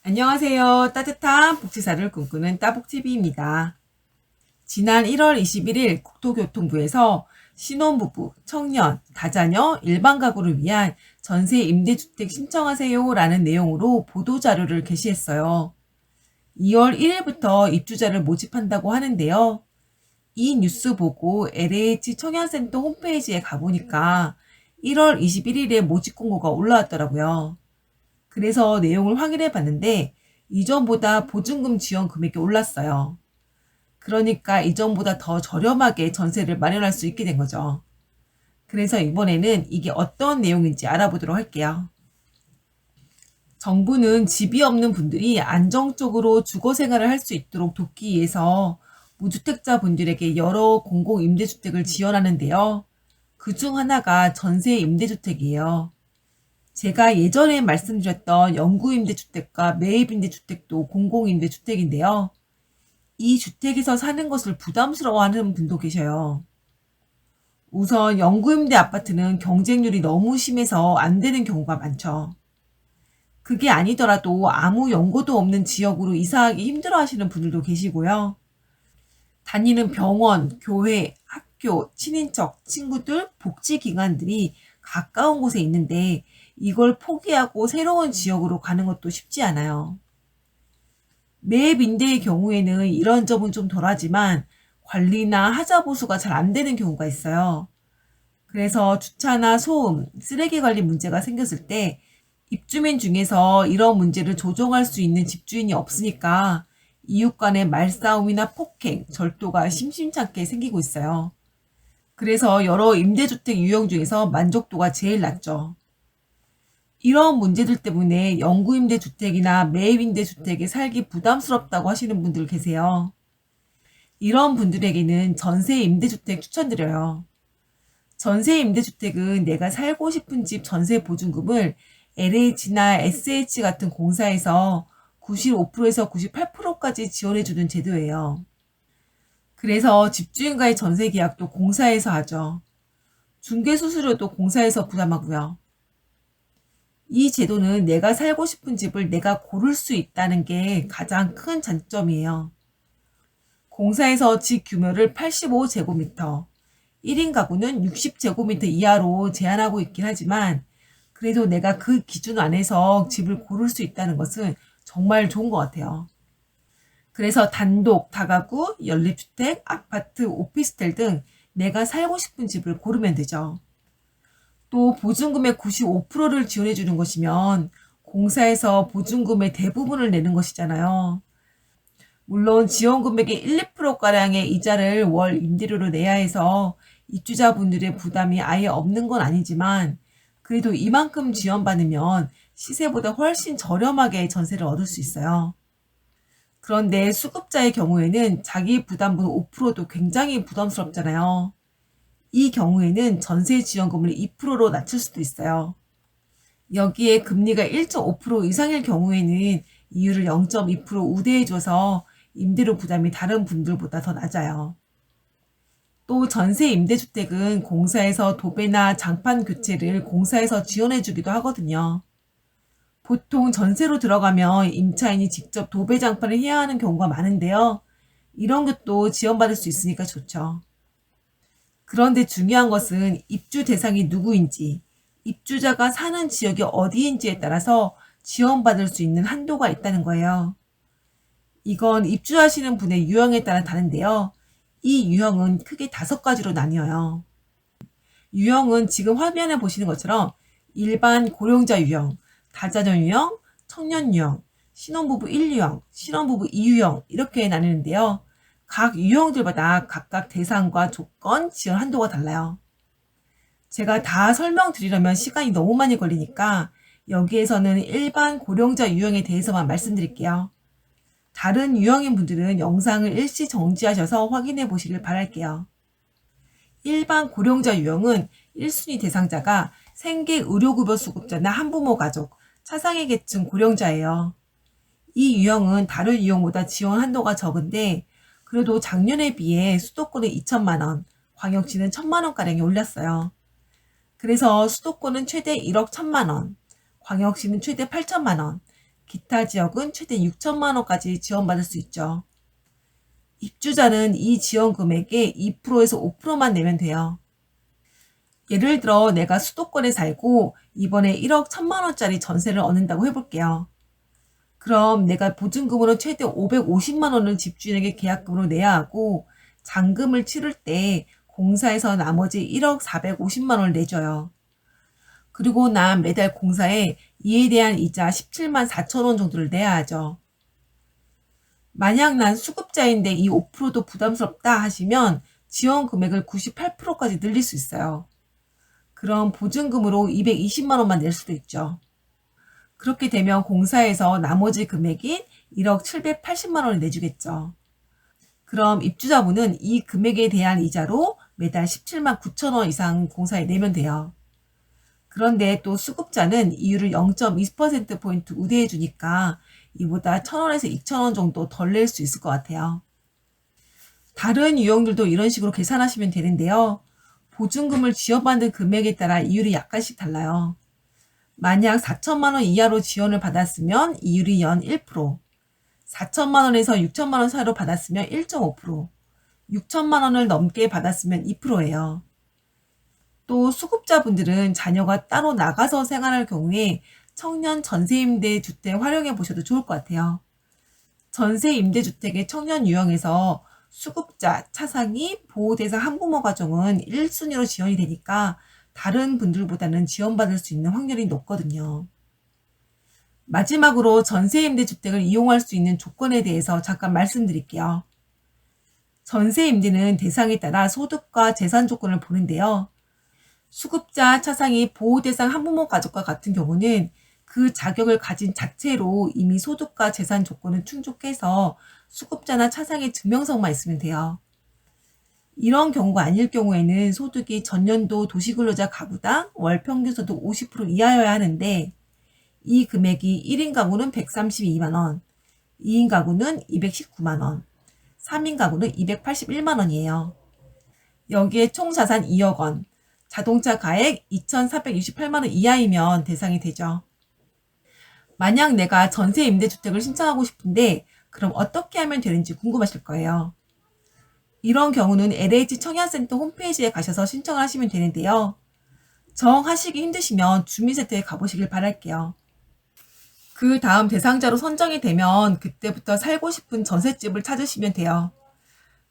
안녕하세요. 따뜻한 복지사를 꿈꾸는 따복TV입니다. 지난 1월 21일 국토교통부에서 신혼부부, 청년, 다자녀, 일반 가구를 위한 전세 임대주택 신청하세요 라는 내용으로 보도자료를 게시했어요. 2월 1일부터 입주자를 모집한다고 하는데요. 이 뉴스 보고 LH 청년센터 홈페이지에 가보니까 1월 21일에 모집 공고가 올라왔더라고요. 그래서 내용을 확인해 봤는데 이전보다 보증금 지원 금액이 올랐어요. 그러니까 이전보다 더 저렴하게 전세를 마련할 수 있게 된 거죠. 그래서 이번에는 이게 어떤 내용인지 알아보도록 할게요. 정부는 집이 없는 분들이 안정적으로 주거 생활을 할 수 있도록 돕기 위해서 무주택자 분들에게 여러 공공임대주택을 지원하는데요. 그 중 하나가 전세 임대주택이에요. 제가 예전에 말씀드렸던 영구임대주택과 매입임대주택도 공공임대주택인데요. 이 주택에서 사는 것을 부담스러워하는 분도 계셔요. 우선 영구임대 아파트는 경쟁률이 너무 심해서 안 되는 경우가 많죠. 그게 아니더라도 아무 연고도 없는 지역으로 이사하기 힘들어 하시는 분들도 계시고요. 다니는 병원, 교회, 학교, 친인척, 친구들, 복지기관들이 가까운 곳에 있는데 이걸 포기하고 새로운 지역으로 가는 것도 쉽지 않아요. 매입 임대의 경우에는 이런 점은 좀 덜하지만 관리나 하자 보수가 잘 안 되는 경우가 있어요. 그래서 주차나 소음, 쓰레기 관리 문제가 생겼을 때 입주민 중에서 이런 문제를 조정할 수 있는 집주인이 없으니까 이웃 간의 말싸움이나 폭행, 절도가 심심찮게 생기고 있어요. 그래서 여러 임대주택 유형 중에서 만족도가 제일 낮죠. 이런 문제들 때문에 영구임대주택이나 매입임대주택에 살기 부담스럽다고 하시는 분들 계세요. 이런 분들에게는 전세임대주택 추천드려요. 전세임대주택은 내가 살고 싶은 집 전세 보증금을 LH나 SH 같은 공사에서 95%에서 98%까지 지원해주는 제도예요. 그래서 집주인과의 전세 계약도 공사에서 하죠. 중개수수료도 공사에서 부담하고요. 이 제도는 내가 살고 싶은 집을 내가 고를 수 있다는 게 가장 큰 장점이에요. 공사에서 집 규모를 85제곱미터, 1인 가구는 60제곱미터 이하로 제한하고 있긴 하지만 그래도 내가 그 기준 안에서 집을 고를 수 있다는 것은 정말 좋은 것 같아요. 그래서 단독, 다가구, 연립주택, 아파트, 오피스텔 등 내가 살고 싶은 집을 고르면 되죠. 또 보증금의 95%를 지원해 주는 것이면 공사에서 보증금의 대부분을 내는 것이잖아요. 물론 지원 금액의 1, 2%가량의 이자를 월 임대료로 내야 해서 입주자분들의 부담이 아예 없는 건 아니지만 그래도 이만큼 지원받으면 시세보다 훨씬 저렴하게 전세를 얻을 수 있어요. 그런데 수급자의 경우에는 자기 부담분 5%도 굉장히 부담스럽잖아요. 이 경우에는 전세 지원금을 2%로 낮출 수도 있어요. 여기에 금리가 1.5% 이상일 경우에는 이율을 0.2% 우대해줘서 임대료 부담이 다른 분들보다 더 낮아요. 또 전세 임대주택은 공사에서 도배나 장판 교체를 공사에서 지원해주기도 하거든요. 보통 전세로 들어가면 임차인이 직접 도배 장판을 해야 하는 경우가 많은데요. 이런 것도 지원받을 수 있으니까 좋죠. 그런데 중요한 것은 입주 대상이 누구인지, 입주자가 사는 지역이 어디인지에 따라서 지원받을 수 있는 한도가 있다는 거예요. 이건 입주하시는 분의 유형에 따라 다른데요. 이 유형은 크게 5가지로 나뉘어요. 유형은 지금 화면에 보시는 것처럼 일반 고령자 유형, 다자녀 유형, 청년 유형, 신혼부부 1유형, 신혼부부 2유형 이렇게 나뉘는데요. 각 유형들마다 각각 대상과 조건, 지원 한도가 달라요. 제가 다 설명드리려면 시간이 너무 많이 걸리니까 여기에서는 일반 고령자 유형에 대해서만 말씀드릴게요. 다른 유형인 분들은 영상을 일시 정지하셔서 확인해 보시길 바랄게요. 일반 고령자 유형은 1순위 대상자가 생계 의료급여 수급자나 한부모 가족, 차상위 계층 고령자예요. 이 유형은 다른 유형보다 지원 한도가 적은데 그래도 작년에 비해 수도권은 2천만 원, 광역시는 1천만 원가량이 올렸어요. 그래서 수도권은 최대 1억 1천만 원, 광역시는 최대 8천만 원, 기타 지역은 최대 6천만 원까지 지원받을 수 있죠. 입주자는 이 지원 금액의 2%에서 5%만 내면 돼요. 예를 들어 내가 수도권에 살고 이번에 1억 1천만 원짜리 전세를 얻는다고 해볼게요. 그럼 내가 보증금으로 최대 550만 원을 집주인에게 계약금으로 내야 하고 잔금을 치를 때 공사에서 나머지 1억 450만 원을 내줘요. 그리고 난 매달 공사에 이에 대한 이자 17만 4천 원 정도를 내야 하죠. 만약 난 수급자인데 이 5%도 부담스럽다 하시면 지원 금액을 98%까지 늘릴 수 있어요. 그럼 보증금으로 220만 원만 낼 수도 있죠. 그렇게 되면 공사에서 나머지 금액인 1억 780만 원을 내주겠죠. 그럼 입주자분은 이 금액에 대한 이자로 매달 17만 9천 원 이상 공사에 내면 돼요. 그런데 또 수급자는 이율을 0.2%포인트 우대해 주니까 이보다 1,000원에서 2,000원 정도 덜 낼 수 있을 것 같아요. 다른 유형들도 이런 식으로 계산하시면 되는데요. 보증금을 지원받는 금액에 따라 이율이 약간씩 달라요. 만약 4천만 원 이하로 지원을 받았으면 이율이 연 1%, 4천만 원에서 6천만 원 사이로 받았으면 1.5%, 6천만 원을 넘게 받았으면 2%예요. 또 수급자분들은 자녀가 따로 나가서 생활할 경우에 청년 전세임대주택 활용해 보셔도 좋을 것 같아요. 전세임대주택의 청년 유형에서 수급자, 차상위, 보호대상 한부모 가정은 1순위로 지원이 되니까 다른 분들보다는 지원받을 수 있는 확률이 높거든요. 마지막으로 전세임대주택을 이용할 수 있는 조건에 대해서 잠깐 말씀드릴게요. 전세임대는 대상에 따라 소득과 재산 조건을 보는데요. 수급자, 차상위, 보호대상 한부모 가족과 같은 경우는 그 자격을 가진 자체로 이미 소득과 재산 조건을 충족해서 수급자나 차상의 증명서만 있으면 돼요. 이런 경우가 아닐 경우에는 소득이 전년도 도시근로자 가구당 월 평균 소득 50% 이하여야 하는데 이 금액이 1인 가구는 132만 원, 2인 가구는 219만 원, 3인 가구는 281만 원이에요. 여기에 총 자산 2억 원, 자동차 가액 2,468만 원 이하이면 대상이 되죠. 만약 내가 전세 임대주택을 신청하고 싶은데 그럼 어떻게 하면 되는지 궁금하실 거예요. 이런 경우는 LH 청약센터 홈페이지에 가셔서 신청을 하시면 되는데요. 정하시기 힘드시면 주민센터에 가보시길 바랄게요. 그 다음 대상자로 선정이 되면 그때부터 살고 싶은 전셋집을 찾으시면 돼요.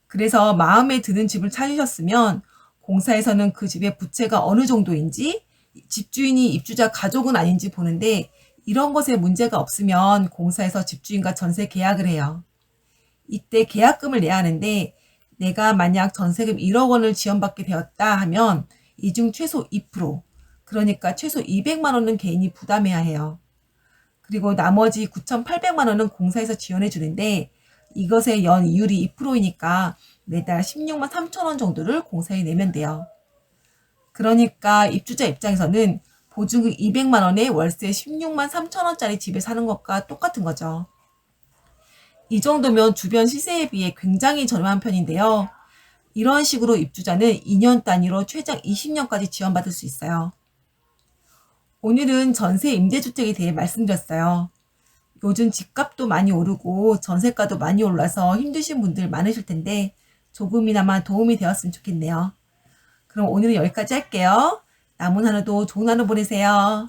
그래서 마음에 드는 집을 찾으셨으면 공사에서는 그 집의 부채가 어느 정도인지, 집주인이 입주자 가족은 아닌지 보는데 이런 것에 문제가 없으면 공사에서 집주인과 전세 계약을 해요. 이때 계약금을 내야 하는데 내가 만약 전세금 1억 원을 지원받게 되었다 하면 이 중 최소 2%, 그러니까 최소 200만 원은 개인이 부담해야 해요. 그리고 나머지 9,800만 원은 공사에서 지원해 주는데 이것의 연 이율이 2%이니까 매달 16만 3천 원 정도를 공사에 내면 돼요. 그러니까 입주자 입장에서는 보증금 200만 원에 월세 16만 3천 원짜리 집에 사는 것과 똑같은 거죠. 이 정도면 주변 시세에 비해 굉장히 저렴한 편인데요. 이런 식으로 입주자는 2년 단위로 최장 20년까지 지원받을 수 있어요. 오늘은 전세 임대주택에 대해 말씀드렸어요. 요즘 집값도 많이 오르고 전세가도 많이 올라서 힘드신 분들 많으실 텐데 조금이나마 도움이 되었으면 좋겠네요. 그럼 오늘은 여기까지 할게요. 남은 하루도 좋은 하루 보내세요.